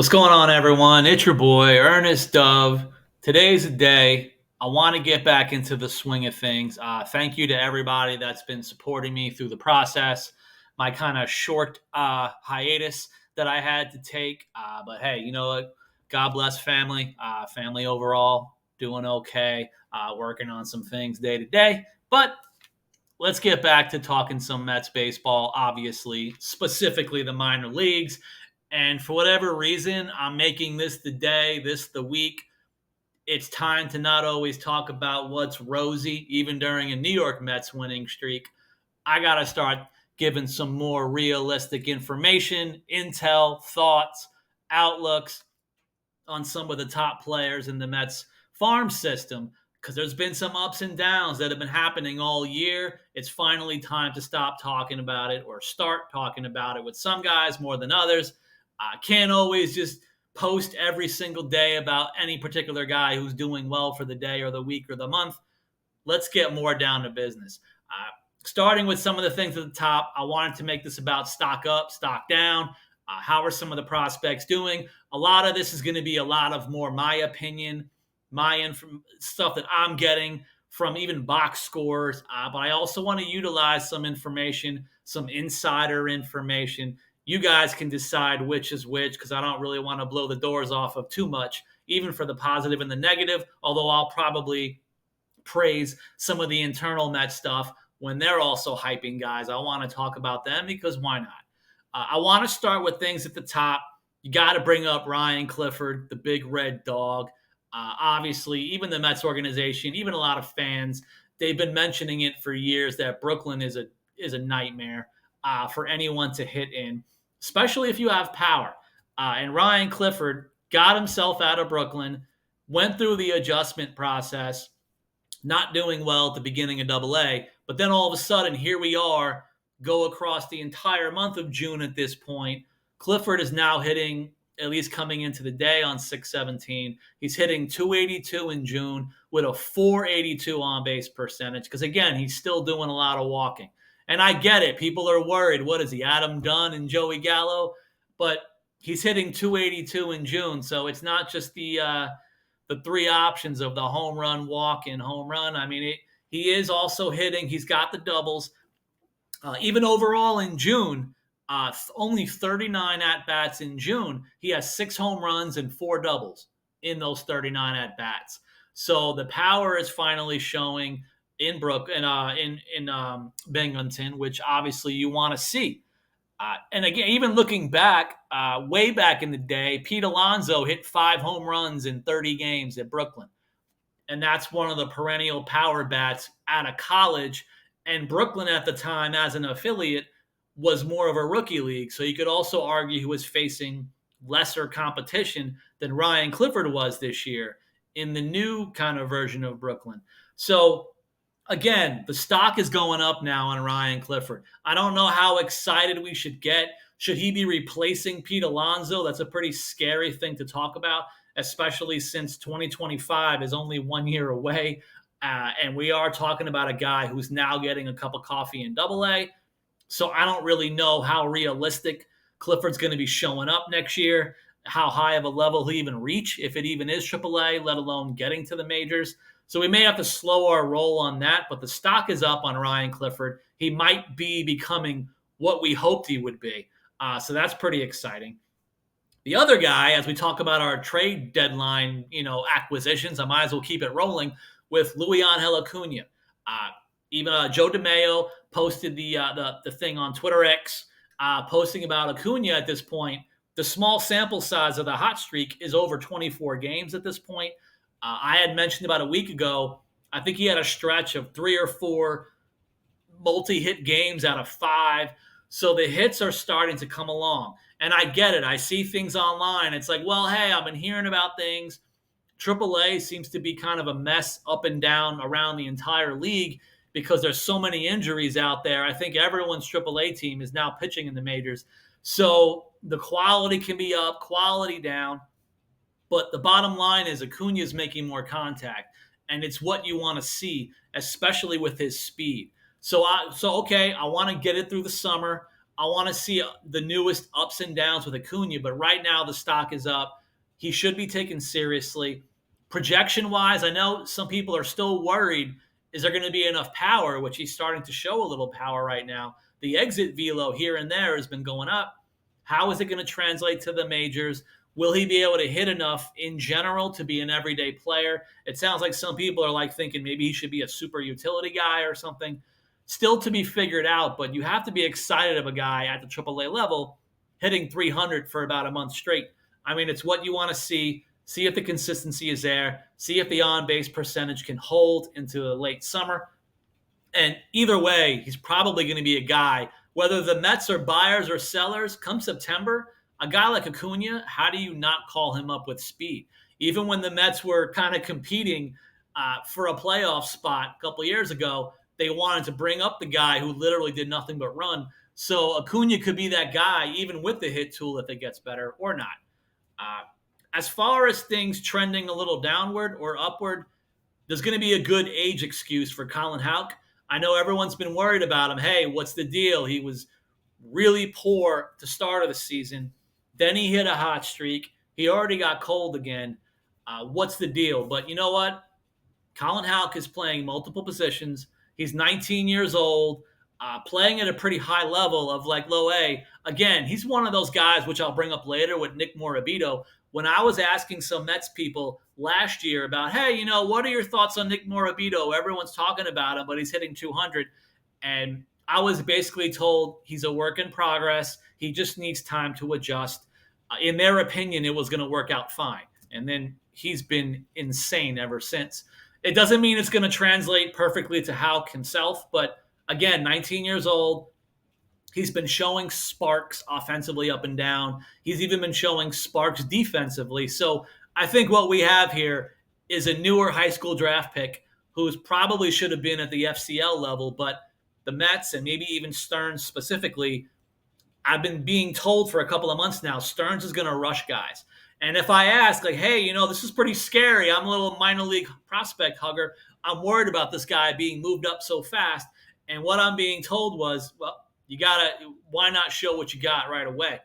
What's going on, everyone? It's your boy, Ernest Dove. Today's the day. I want to get back into the swing of things. Thank you to everybody that's been supporting me through the process. My kind of short hiatus that I had to take. But hey, you know what? God bless family. Family overall, doing okay. Working on some things day to day. But let's get back to talking some Mets baseball, obviously, specifically the minor leagues. And for whatever reason, I'm making this the day, this the week. It's time to not always talk about what's rosy, even during a New York Mets winning streak. I got to start giving some more realistic information, intel, thoughts, outlooks on some of the top players in the Mets farm system because there's been some ups and downs that have been happening all year. It's finally time to stop talking about it or start talking about it with some guys more than others. I can't always just post every single day about any particular guy who's doing well for the day or the week or the month. Let's get more down to business. Starting with some of the things at the top, I wanted to make this about stock up, stock down. How are some of the prospects doing? A lot of this is going to be a lot of more my opinion, stuff that I'm getting from even box scores. But I also want to utilize some information, some insider information. You guys can decide which is which because I don't really want to blow the doors off of too much, even for the positive and the negative, although I'll probably praise some of the internal Met stuff when they're also hyping guys. I want to talk about them because why not? I want to start with things at the top. You got to bring up Ryan Clifford, the big red dog. Obviously, even the Mets organization, even a lot of fans, they've been mentioning it for years that Brooklyn is a nightmare for anyone to hit in, especially if you have power. And Ryan Clifford got himself out of Brooklyn, went through the adjustment process, not doing well at the beginning of Double A, but then all of a sudden, here we are, go across the entire month of June at this point. Clifford is now hitting, at least coming into the day on 617. He's hitting 282 in June with a 482 on base percentage because, again, he's still doing a lot of walking. And I get it. People are worried. What is he, Adam Dunn and Joey Gallo? But he's hitting 282 in June, so it's not just the three options of the home run, walk, and home run. I mean, he is also hitting. He's got the doubles. Even overall in June, only 39 at-bats in June. He has 6 home runs and 4 doubles in those 39 at-bats. So the power is finally showing in Binghamton, which obviously you want to see. And again, even looking back, way back in the day, Pete Alonso hit 5 home runs in 30 games at Brooklyn. And that's one of the perennial power bats out of college. And Brooklyn at the time, as an affiliate, was more of a rookie league. So you could also argue he was facing lesser competition than Ryan Clifford was this year in the new kind of version of Brooklyn. So again, the stock is going up now on Ryan Clifford. I don't know how excited we should get. Should he be replacing Pete Alonso? That's a pretty scary thing to talk about, especially since 2025 is only 1 year away. And we are talking about a guy who's now getting a cup of coffee in Double A. So I don't really know how realistic Clifford's going to be showing up next year, how high of a level he'll even reach, if it even is AAA, let alone getting to the majors. So we may have to slow our roll on that, but the stock is up on Ryan Clifford. He might be becoming what we hoped he would be. So that's pretty exciting. The other guy, as we talk about our trade deadline, acquisitions, I might as well keep it rolling with Luisangel Acuna. Even Joe DeMayo posted the thing on Twitter X, posting about Acuna at this point. The small sample size of the hot streak is over 24 games at this point. I had mentioned about a week ago, I think he had a stretch of 3 or 4 multi-hit games out of 5. So the hits are starting to come along. And I get it. I see things online. It's like, well, hey, I've been hearing about things. AAA seems to be kind of a mess up and down around the entire league because there's so many injuries out there. I think everyone's AAA team is now pitching in the majors. So the quality can be up, quality down. But the bottom line is Acuna is making more contact, and it's what you want to see, especially with his speed. So okay, I want to get it through the summer. I want to see the newest ups and downs with Acuna, but right now the stock is up. He should be taken seriously. Projection wise, I know some people are still worried. Is there going to be enough power, which he's starting to show a little power right now? The exit velo here and there has been going up. How is it going to translate to the majors? Will he be able to hit enough in general to be an everyday player? It sounds like some people are like thinking maybe he should be a super utility guy or something. Still to be figured out, but you have to be excited of a guy at the AAA level hitting 300 for about a month straight. I mean, it's what you want to see. See if the consistency is there. See if the on base percentage can hold into the late summer. And either way, he's probably going to be a guy, whether the Mets are buyers or sellers, come September, a guy like Acuna, how do you not call him up with speed? Even when the Mets were kind of competing for a playoff spot a couple years ago, they wanted to bring up the guy who literally did nothing but run. So Acuna could be that guy, even with the hit tool, if it gets better or not. Uh, as far as things trending a little downward or upward, there's going to be a good age excuse for Colin Houck. I know everyone's been worried about him. Hey, what's the deal? He was really poor to start of the season. Then he hit a hot streak. He already got cold again. What's the deal? But you know what? Colin Houck is playing multiple positions. He's 19 years old, playing at a pretty high level of like low A. Again, he's one of those guys, which I'll bring up later with Nick Morabito. When I was asking some Mets people last year about, hey, what are your thoughts on Nick Morabito? Everyone's talking about him, but he's hitting 200. And I was basically told he's a work in progress. He just needs time to adjust. In their opinion, it was going to work out fine. And then he's been insane ever since. It doesn't mean it's going to translate perfectly to Houck himself, but again, 19 years old. He's been showing sparks offensively up and down. He's even been showing sparks defensively. So I think what we have here is a newer high school draft pick who's probably should have been at the FCL level, but the Mets and maybe even Stearns specifically, I've been being told for a couple of months now, Stearns is going to rush guys. And if I ask, like, hey, this is pretty scary. I'm a little minor league prospect hugger. I'm worried about this guy being moved up so fast. And what I'm being told was, well, why not show what you got right away?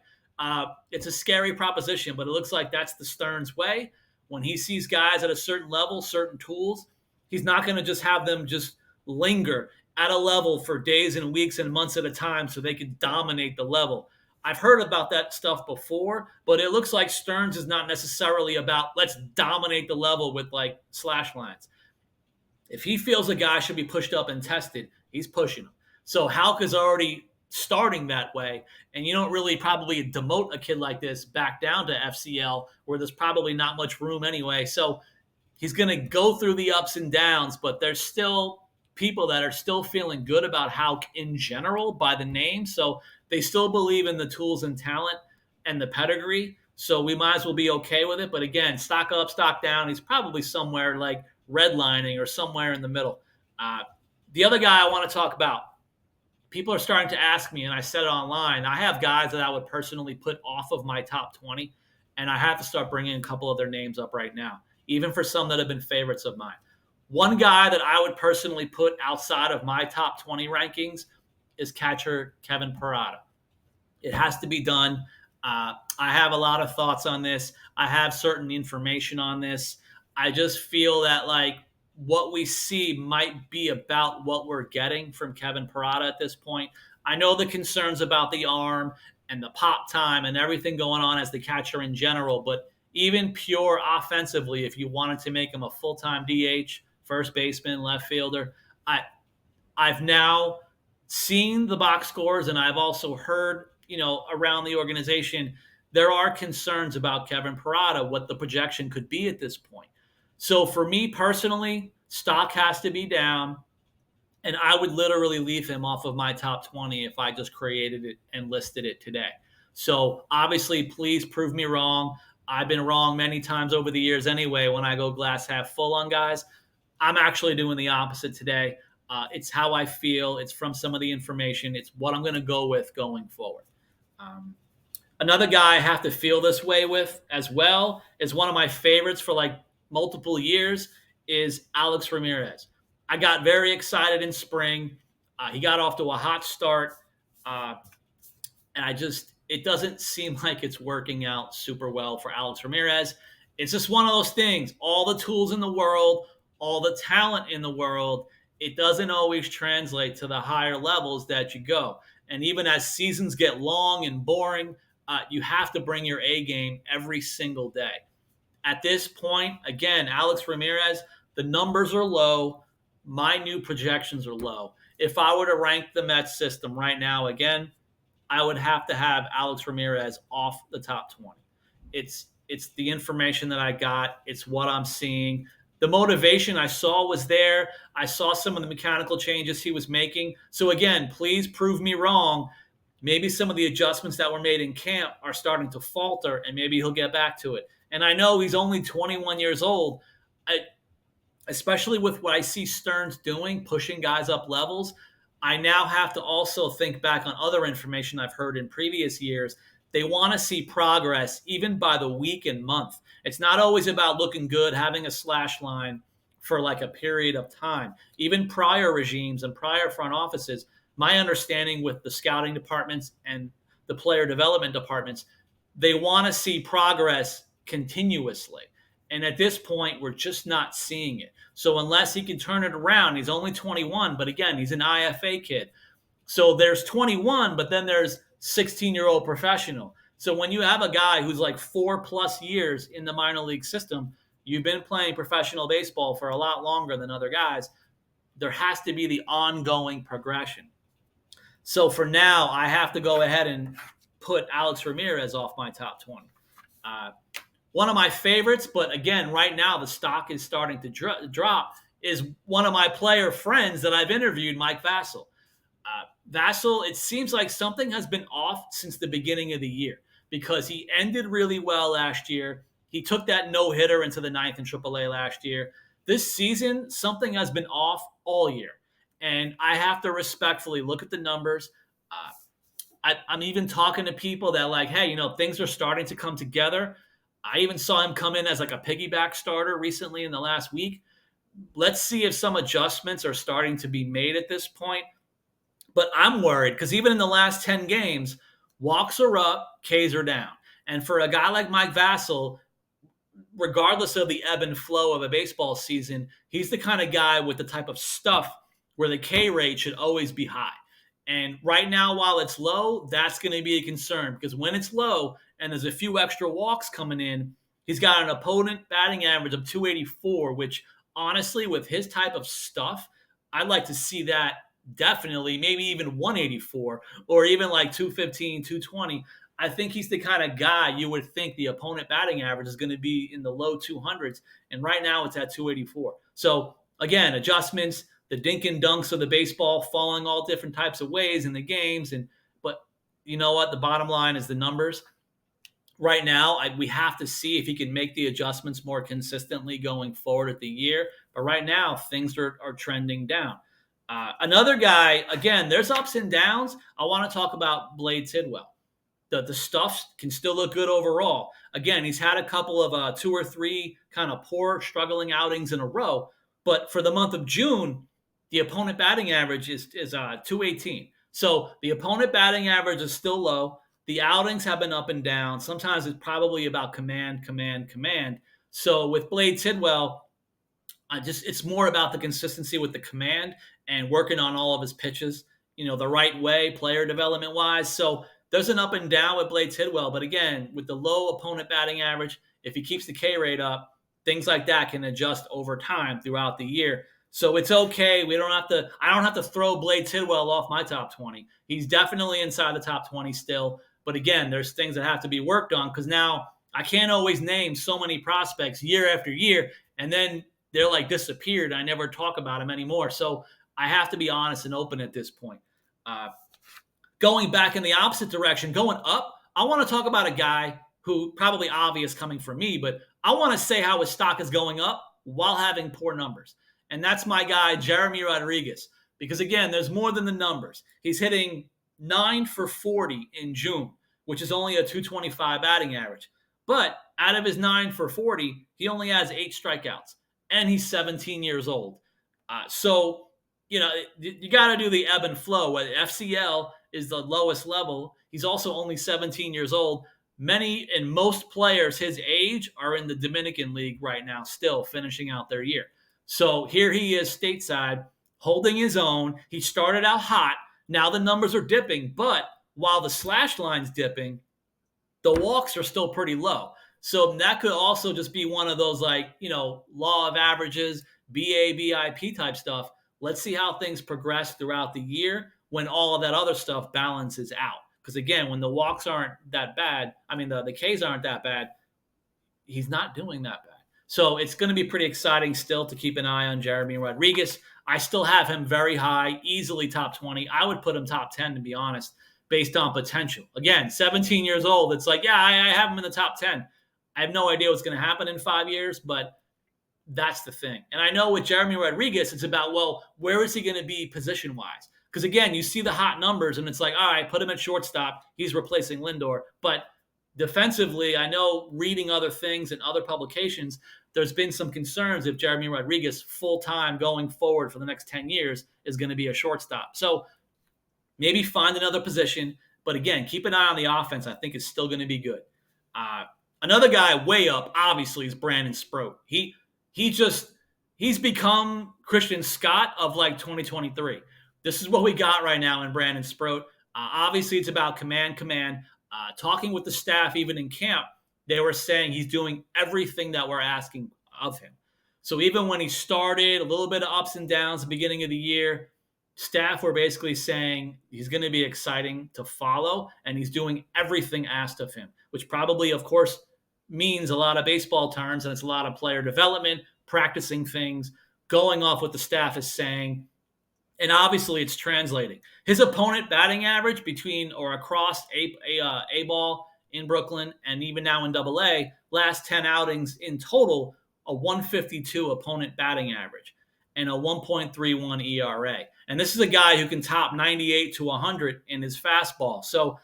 It's a scary proposition, but it looks like that's the Stearns way. When he sees guys at a certain level, certain tools, he's not going to just have them just linger at a level for days and weeks and months at a time so they can dominate the level. I've heard about that stuff before, but it looks like Stearns is not necessarily about let's dominate the level with like slash lines. If he feels a guy should be pushed up and tested, he's pushing him. So Houck is already starting that way, and you don't really probably demote a kid like this back down to FCL where there's probably not much room anyway. So he's going to go through the ups and downs, but there's still people that are still feeling good about Houck in general by the name. So they still believe in the tools and talent and the pedigree. So we might as well be okay with it. But again, stock up, stock down. He's probably somewhere like redlining or somewhere in the middle. The other guy I want to talk about, people are starting to ask me, and I said it online, I have guys that I would personally put off of my top 20, and I have to start bringing a couple of their names up right now, even for some that have been favorites of mine. One guy that I would personally put outside of my top 20 rankings is catcher Kevin Parada. It has to be done. I have a lot of thoughts on this. I have certain information on this. I just feel that like what we see might be about what we're getting from Kevin Parada at this point. I know the concerns about the arm and the pop time and everything going on as the catcher in general, but even pure offensively, if you wanted to make him a full-time DH, first baseman, left fielder, I've now seen the box scores, and I've also heard, around the organization, there are concerns about Kevin Parada, what the projection could be at this point. So for me personally, stock has to be down, and I would literally leave him off of my top 20 if I just created it and listed it today. So obviously, please prove me wrong. I've been wrong many times over the years anyway when I go glass half full on guys. I'm actually doing the opposite today. It's how I feel. It's from some of the information. It's what I'm going to go with going forward. Another guy I have to feel this way with as well is one of my favorites for like multiple years is Alex Ramirez. I got very excited in spring. He got off to a hot start. And it doesn't seem like it's working out super well for Alex Ramirez. It's just one of those things. All the tools in the world, all the talent in the world, it doesn't always translate to the higher levels that you go. And even as seasons get long and boring, you have to bring your A game every single day. At this point, again, Alex Ramirez, the numbers are low. My new projections are low. If I were to rank the Mets system right now, again, I would have to have Alex Ramirez off the top 20. It's the information that I got. It's what I'm seeing. The motivation I saw was there. I saw some of the mechanical changes he was making. So again, please prove me wrong. Maybe some of the adjustments that were made in camp are starting to falter, and maybe he'll get back to it. And I know he's only 21 years old. Especially with what I see Stearns doing, pushing guys up levels, I now have to also think back on other information I've heard in previous years. They want to see progress even by the week and month. It's not always about looking good, having a slash line for like a period of time. Even prior regimes and prior front offices, my understanding with the scouting departments and the player development departments, they want to see progress continuously. And at this point, we're just not seeing it. So unless he can turn it around, he's only 21, but again, he's an IFA kid. So there's 21, but then there's 16-year-old professional. So when you have a guy who's like 4+ years in the minor league system, you've been playing professional baseball for a lot longer than other guys. There has to be the ongoing progression. So for now, I have to go ahead and put Alex Ramirez off my top 20. One of my favorites, but again, right now the stock is starting to drop, is one of my player friends that I've interviewed, Mike Vasil. Vasil, it seems like something has been off since the beginning of the year because he ended really well last year. He took that no-hitter into the ninth in AAA last year. This season, something has been off all year. And I have to respectfully look at the numbers. I'm even talking to people that like, hey, things are starting to come together. I even saw him come in as like a piggyback starter recently in the last week. Let's see if some adjustments are starting to be made at this point. But I'm worried because even in the last 10 games, walks are up, Ks are down. And for a guy like Mike Vasil, regardless of the ebb and flow of a baseball season, he's the kind of guy with the type of stuff where the K rate should always be high. And right now, while it's low, that's going to be a concern because when it's low and there's a few extra walks coming in, he's got an opponent batting average of 284, which honestly, with his type of stuff, I'd like to see that definitely, maybe even 184 or even like 215, 220. I think he's the kind of guy you would think the opponent batting average is going to be in the low 200s. And right now it's at 284. So again, adjustments, the dink and dunks of the baseball falling all different types of ways in the games. But you know what? The bottom line is the numbers. Right now, we have to see if he can make the adjustments more consistently going forward at the year. But right now, things are trending down. Another guy, again, there's ups and downs. I want to talk about Blade Tidwell. The stuff can still look good overall. Again, he's had a couple of 2 or 3 kind of poor, struggling outings in a row. But for the month of June, the opponent batting average is 218. So the opponent batting average is still low. The outings have been up and down. Sometimes it's probably about command. So with Blade Tidwell, it's more about the consistency with the command and working on all of his pitches, the right way, player development wise. So there's an up and down with Blade Tidwell. But again, with the low opponent batting average, if he keeps the K rate up, things like that can adjust over time throughout the year. So it's okay. I don't have to throw Blade Tidwell off my top 20. He's definitely inside the top 20 still. But again, there's things that have to be worked on because now I can't always name so many prospects year after year, and then they're like disappeared. I never talk about them anymore. So I have to be honest and open at this point. Going back in the opposite direction, going up, I want to talk about a guy who probably obvious coming from me, but I want to say how his stock is going up while having poor numbers. And that's my guy, Jeremy Rodriguez. Because again, there's more than the numbers. He's hitting 9 for 40 in June, which is only a 225 batting average. But out of his 9 for 40, he only has 8 strikeouts. And he's 17 years old. So, you got to do the ebb and flow. FCL is the lowest level. He's also only 17 years old. Many and most players his age are in the Dominican League right now, still finishing out their year. So here he is stateside, holding his own. He started out hot. Now the numbers are dipping, but while the slash line's dipping, the walks are still pretty low. So that could also just be one of those, like, law of averages, BABIP type stuff. Let's see how things progress throughout the year when all of that other stuff balances out. Because again, when the walks aren't that bad, I mean, the Ks aren't that bad, he's not doing that bad. So it's going to be pretty exciting still to keep an eye on Jeremy Rodriguez. I still have him very high, easily top 20. I would put him top 10, to be honest, based on potential. Again, 17 years old. It's like, yeah, I have him in the top 10. I have no idea what's going to happen in 5 years, but that's the thing. And I know with Jeremy Rodriguez, it's about, well, where is he going to be position-wise? Because, again, you see the hot numbers, and it's like, all right, put him at shortstop. He's replacing Lindor. But defensively, I know reading other things and other publications, there's been some concerns if Jeremy Rodriguez full-time going forward for the next 10 years is going to be a shortstop. So maybe find another position. But, again, keep an eye on the offense. I think it's still going to be good. Another guy way up, obviously, is Brandon Sproat. He's become Christian Scott of like 2023. This is what we got right now in Brandon Sproat. Obviously, it's about command. Talking with the staff, even in camp, they were saying he's doing everything that we're asking of him. So even when he started, a little bit of ups and downs at the beginning of the year, staff were basically saying he's going to be exciting to follow, and he's doing everything asked of him, which probably, of course, means a lot of baseball terms, and it's a lot of player development, practicing things, going off what the staff is saying, and obviously it's translating. His opponent batting average between or across A ball in Brooklyn and even now in Double A, last 10 outings in total, a 152 opponent batting average and a 1.31 ERA. And this is a guy who can top 98 to 100 in his fastball. So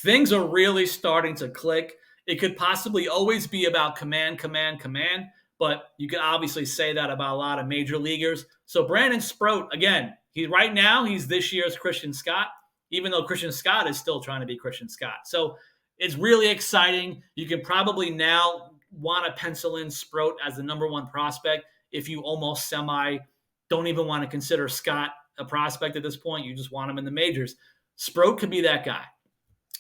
things are really starting to click. It could possibly always be about command, but you can obviously say that about a lot of major leaguers. So Brandon Sproat, again, right now he's this year's Christian Scott, even though Christian Scott is still trying to be Christian Scott. So it's really exciting. You can probably now want to pencil in Sproat as the number one prospect if you almost don't even want to consider Scott a prospect at this point. You just want him in the majors. Sproat could be that guy.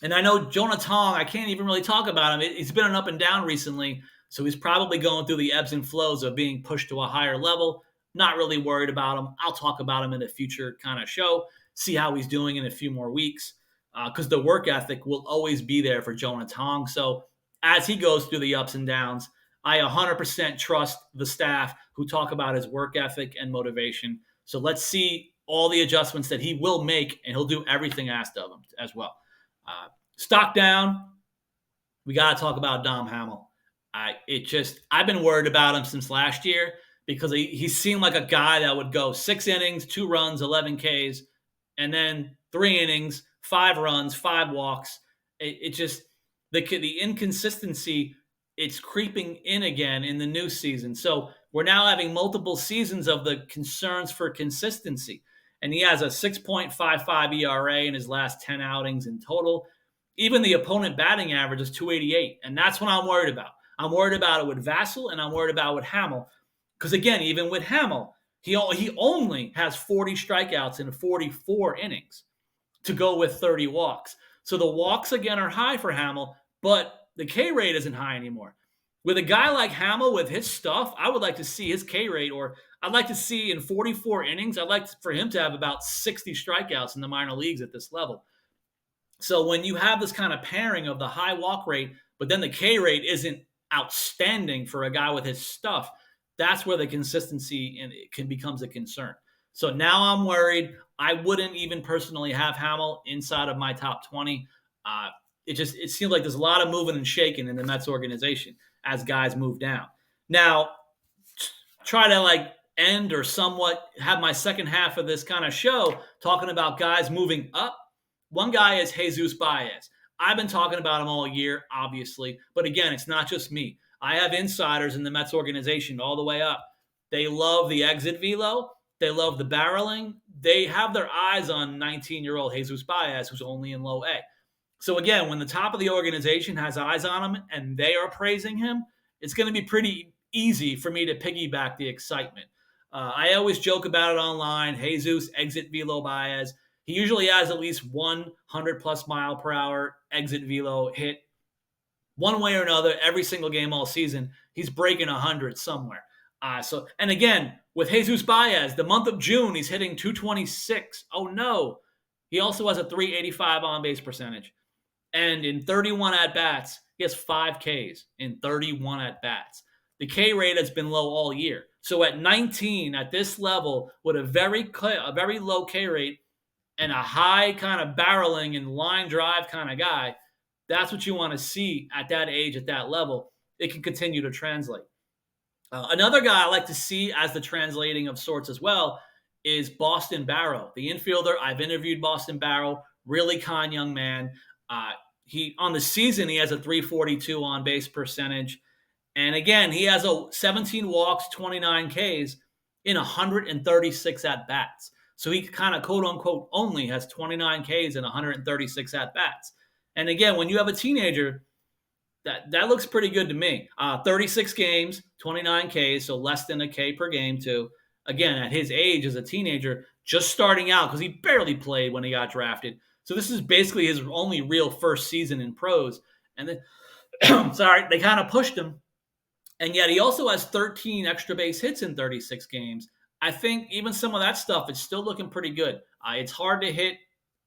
And I know Jonah Tong, I can't even really talk about him. He's been an up and down recently, so he's probably going through the ebbs and flows of being pushed to a higher level. Not really worried about him. I'll talk about him in a future kind of show, see how he's doing in a few more weeks, because the work ethic will always be there for Jonah Tong. So as he goes through the ups and downs, I 100% trust the staff who talk about his work ethic and motivation. So let's see all the adjustments that he will make, and he'll do everything asked of him as well. Stock down, we got to talk about Dom Hamill. I've been worried about him since last year because he seemed like a guy that would go 6 innings, 2 runs, 11 Ks, and then 3 innings, 5 runs, 5 walks. The inconsistency, it's creeping in again in the new season. So we're now having multiple seasons of the concerns for consistency. And he has a 6.55 ERA in his last 10 outings in total. Even the opponent batting average is 288. And that's what I'm worried about. I'm worried about it with Vassell, and I'm worried about it with Hamill. Because, again, even with Hamill, he only has 40 strikeouts in 44 innings to go with 30 walks. So the walks, again, are high for Hamill, but the K rate isn't high anymore. With a guy like Hamill with his stuff, I would like to see his K rate, or I'd like to see in 44 innings, I'd like for him to have about 60 strikeouts in the minor leagues at this level. So when you have this kind of pairing of the high walk rate, but then the K rate isn't outstanding for a guy with his stuff, that's where the consistency becomes a concern. So now I'm worried. I wouldn't even personally have Hamill inside of my top 20. It seems like there's a lot of moving and shaking in the Mets organization as guys move down. Now, try to end or somewhat have my second half of this kind of show talking about guys moving up. One guy is Jesus Baez. I've been talking about him all year, obviously. But again, it's not just me. I have insiders in the Mets organization all the way up. They love the exit velo. They love the barreling. They have their eyes on 19-year-old Jesus Baez, who's only in low A. So again, when the top of the organization has eyes on him and they are praising him, it's going to be pretty easy for me to piggyback the excitement. I always joke about it online. Jesus exit velo Baez. He usually has at least 100 plus mile per hour exit velo hit one way or another every single game all season. He's breaking 100 somewhere. And again, with Jesus Baez, the month of June, he's hitting 226. Oh no. He also has a 385 on base percentage. And in 31 at bats, he has 5 Ks in 31 at bats. The K rate has been low all year. So at 19, at this level, with a very low K rate and a high kind of barreling and line drive kind of guy, that's what you want to see at that age, at that level. It can continue to translate. Another guy I like to see as the translating of sorts as well is Boston Barrow, the infielder. I've interviewed Boston Barrow, really kind young man. He on the season he has a 342 on base percentage, and again he has a 17 walks, 29 Ks in 136 at bats. So he kind of quote unquote only has 29 Ks and 136 at bats. And again, when you have a teenager, that looks pretty good to me. 36 games, 29 Ks, so less than a K per game too. Again, at his age as a teenager, just starting out because he barely played when he got drafted. So this is basically his only real first season in pros. And then, sorry, they kind of pushed him. And yet he also has 13 extra base hits in 36 games. I think even some of that stuff is still looking pretty good. It's hard to hit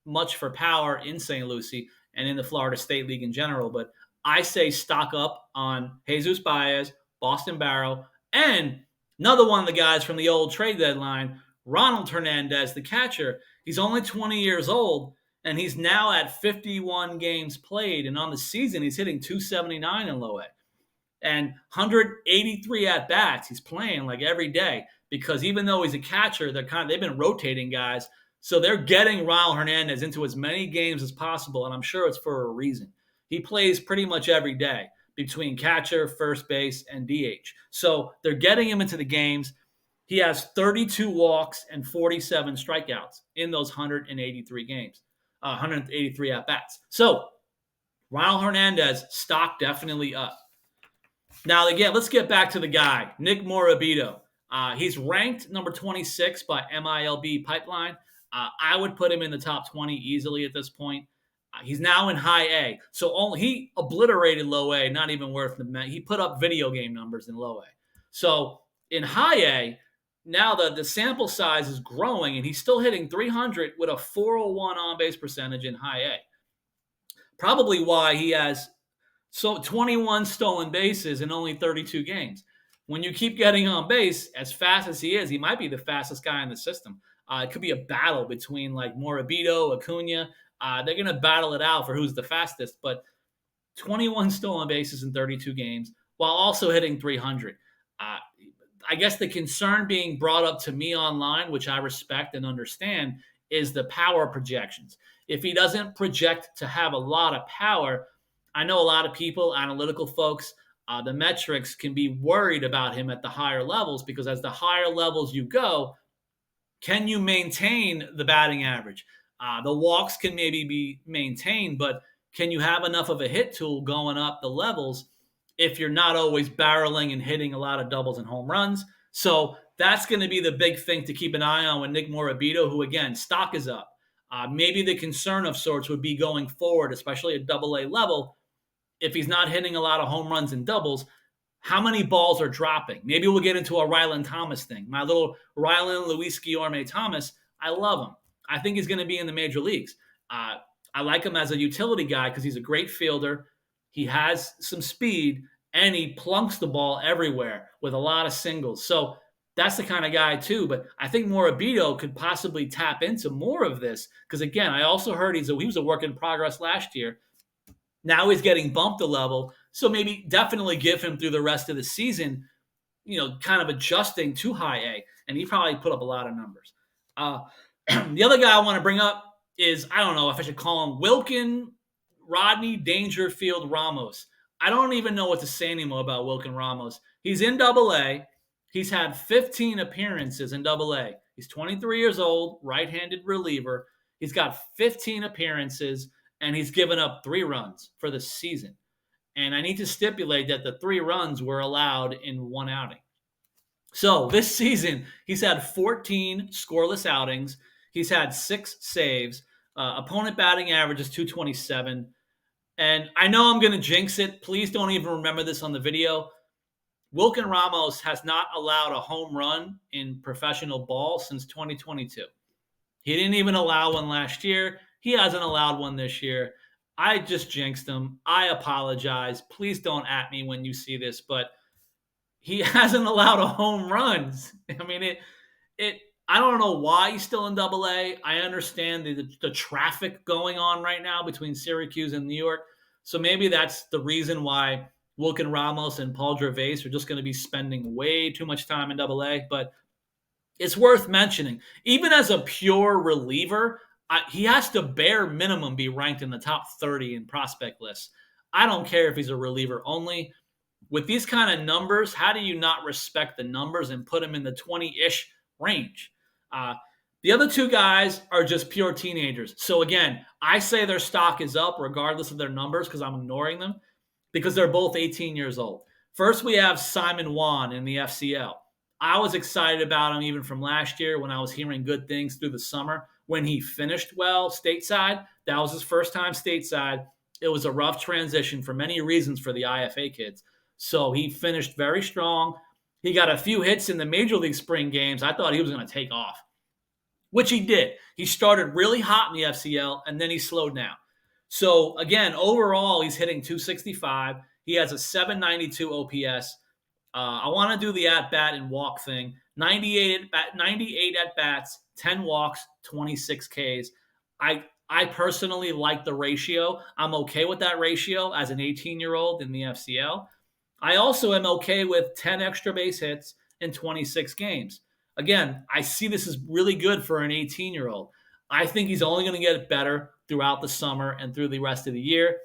much for power in St. Lucie and in the Florida State League in general, but I say stock up on Jesus Baez, Boston Barrow, and another one of the guys from the old trade deadline, Ronald Hernandez, the catcher. He's only 20 years old, and he's now at 51 games played. And on the season, he's hitting 279 in low A and 183 at bats. He's playing like every day because even though he's a catcher, they've been rotating guys, so they're getting Ronald Hernandez into as many games as possible, and I'm sure it's for a reason. He plays pretty much every day between catcher, first base, and DH. So they're getting him into the games. He has 32 walks and 47 strikeouts in those 183 games, 183 at bats. So Ronald Hernandez, stock definitely up. Now, again, let's get back to the guy, Nick Morabito. He's ranked number 26 by MILB Pipeline. I would put him in the top 20 easily at this point. He's now in high A. So he obliterated low A, not even worth the he put up video game numbers in low A. So in high A, now the sample size is growing, and he's still hitting 300 with a 401 on-base percentage in high A. Probably why he has 21 stolen bases in only 32 games. When you keep getting on base as fast as he is, he might be the fastest guy in the system. It could be a battle between like Morabito, Acuna. They're going to battle it out for who's the fastest, but 21 stolen bases in 32 games while also hitting 300. I guess the concern being brought up to me online, which I respect and understand, is the power projections. If he doesn't project to have a lot of power, I know a lot of people, analytical folks, the metrics can be worried about him at the higher levels because as the higher levels you go, can you maintain the batting average? The walks can maybe be maintained, but can you have enough of a hit tool going up the levels if you're not always barreling and hitting a lot of doubles and home runs? So that's going to be the big thing to keep an eye on with Nick Morabito, who, again, stock is up. Maybe the concern of sorts would be going forward, especially at AA level, if he's not hitting a lot of home runs and doubles, how many balls are dropping? Maybe we'll get into a Rylan Thomas thing. My little Rylan Luis Guillorme Thomas, I love him. I think he's going to be in the major leagues. I like him as a utility guy because he's a great fielder. He has some speed, and he plunks the ball everywhere with a lot of singles. So that's the kind of guy too. But I think Morabito could possibly tap into more of this because, again, I also heard he was a work in progress last year. Now he's getting bumped a level. So maybe definitely give him through the rest of the season, kind of adjusting to high A. And he probably put up a lot of numbers. The other guy I want to bring up is, I don't know if I should call him Wilkin Rodney Dangerfield Ramos. I don't even know what to say anymore about Wilkin Ramos. He's in AA. He's had 15 appearances in AA. He's 23 years old, right-handed reliever. He's got 15 appearances, and he's given up 3 runs for the season. And I need to stipulate that the 3 runs were allowed in one outing. So this season, he's had 14 scoreless outings. He's had 6 saves. Opponent batting average is 227. And I know I'm going to jinx it. Please don't even remember this on the video. Wilkin Ramos has not allowed a home run in professional ball since 2022. He didn't even allow one last year. He hasn't allowed one this year. I just jinxed him. I apologize. Please don't at me when you see this, but he hasn't allowed a home run. I mean, I don't know why he's still in Double A. I understand the traffic going on right now between Syracuse and New York, so maybe that's the reason why Wilkin Ramos and Paul Gervais are just going to be spending way too much time in Double A. But it's worth mentioning, even as a pure reliever, he has to bare minimum be ranked in the top 30 in prospect lists. I don't care if he's a reliever only. With these kind of numbers, how do you not respect the numbers and put him in the 20-ish range? The other 2 guys are just pure teenagers. So again, I say their stock is up regardless of their numbers because I'm ignoring them because they're both 18 years old. First, we have Simon Juan in the FCL. I was excited about him even from last year when I was hearing good things through the summer. When he finished well stateside, that was his first time stateside. It was a rough transition for many reasons for the IFA kids. So he finished very strong. He got a few hits in the Major League spring games. I thought he was going to take off, which he did. He started really hot in the FCL, and then he slowed down. So, again, overall, he's hitting 265. He has a 792 OPS. I want to do the at-bat and walk thing. 98 at-bats, 10 walks, 26 Ks. I personally like the ratio. I'm okay with that ratio as an 18-year-old in the FCL. I also am okay with 10 extra base hits in 26 games. Again, I see this as really good for an 18-year-old. I think he's only going to get better throughout the summer and through the rest of the year.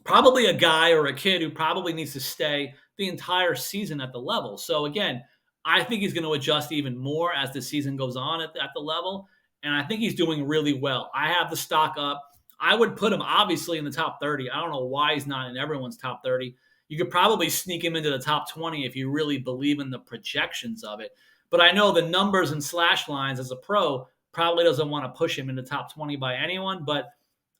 Probably a guy or a kid who probably needs to stay the entire season at the level. So again, I think he's going to adjust even more as the season goes on at the level. And I think he's doing really well. I have the stock up. I would put him obviously in the top 30. I don't know why he's not in everyone's top 30. You could probably sneak him into the top 20 if you really believe in the projections of it. But I know the numbers and slash lines as a pro probably doesn't want to push him into top 20 by anyone. But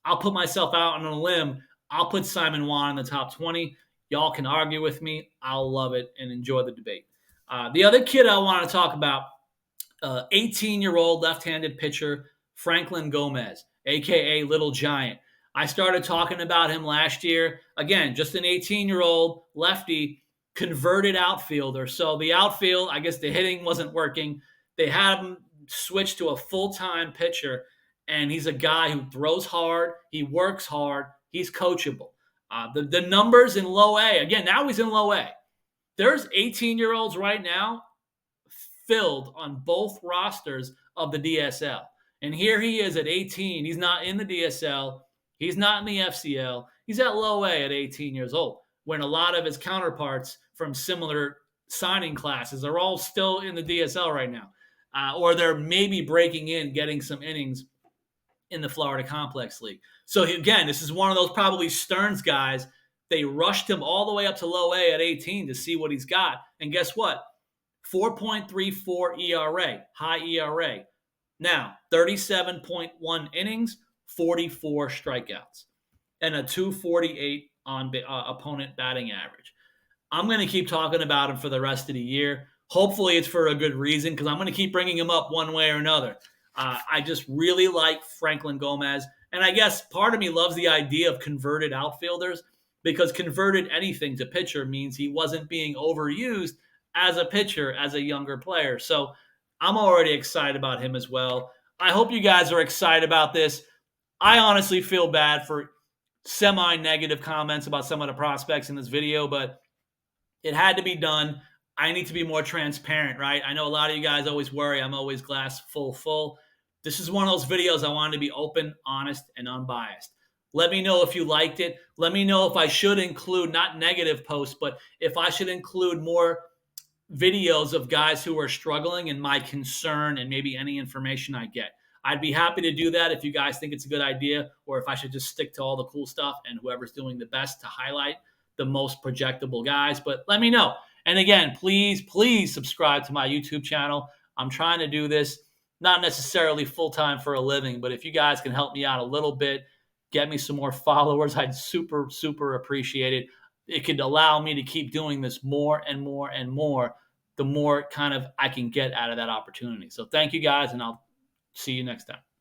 I'll put myself out on a limb. I'll put Simon Juan in the top 20. Y'all can argue with me. I'll love it and enjoy the debate. The other kid I want to talk about, 18-year-old left-handed pitcher, Franklin Gomez, a.k.a. Little Giant. I started talking about him last year. Again, just an 18-year-old lefty converted outfielder. So the outfield, I guess the hitting wasn't working. They had him switch to a full-time pitcher, and he's a guy who throws hard. He works hard. He's coachable. The numbers in low A, again, now he's in low A. There's 18-year-olds right now filled on both rosters of the DSL. And here he is at 18. He's not in the DSL. He's not in the FCL. He's at low A at 18 years old, when a lot of his counterparts from similar signing classes are all still in the DSL right now. Or they're maybe breaking in, getting some innings in the Florida Complex League. So again, this is one of those probably Stearns guys. They rushed him all the way up to low A at 18 to see what he's got. And guess what? 4.34 ERA, high ERA. Now, 37.1 innings, 44 strikeouts, and a 248 on opponent batting average. I'm going to keep talking about him for the rest of the year. Hopefully it's for a good reason, because I'm going to keep bringing him up one way or another. I just really like Franklin Gomez. And I guess part of me loves the idea of converted outfielders, because converted anything to pitcher means he wasn't being overused as a pitcher, as a younger player. So I'm already excited about him as well. I hope you guys are excited about this. I honestly feel bad for semi-negative comments about some of the prospects in this video, but it had to be done. I need to be more transparent, right? I know a lot of you guys always worry I'm always glass full. This is one of those videos I wanted to be open, honest, and unbiased. Let me know if you liked it. Let me know if I should include, not negative posts, but if I should include more videos of guys who are struggling and my concern and maybe any information I get. I'd be happy to do that if you guys think it's a good idea, or if I should just stick to all the cool stuff and whoever's doing the best to highlight the most projectable guys. But let me know. And again, please subscribe to my YouTube channel. I'm trying to do this not necessarily full time for a living, but if you guys can help me out a little bit, get me some more followers, I'd super appreciate it. It could allow me to keep doing this more and more and more, the more kind of I can get out of that opportunity. So thank you guys, and I'll see you next time.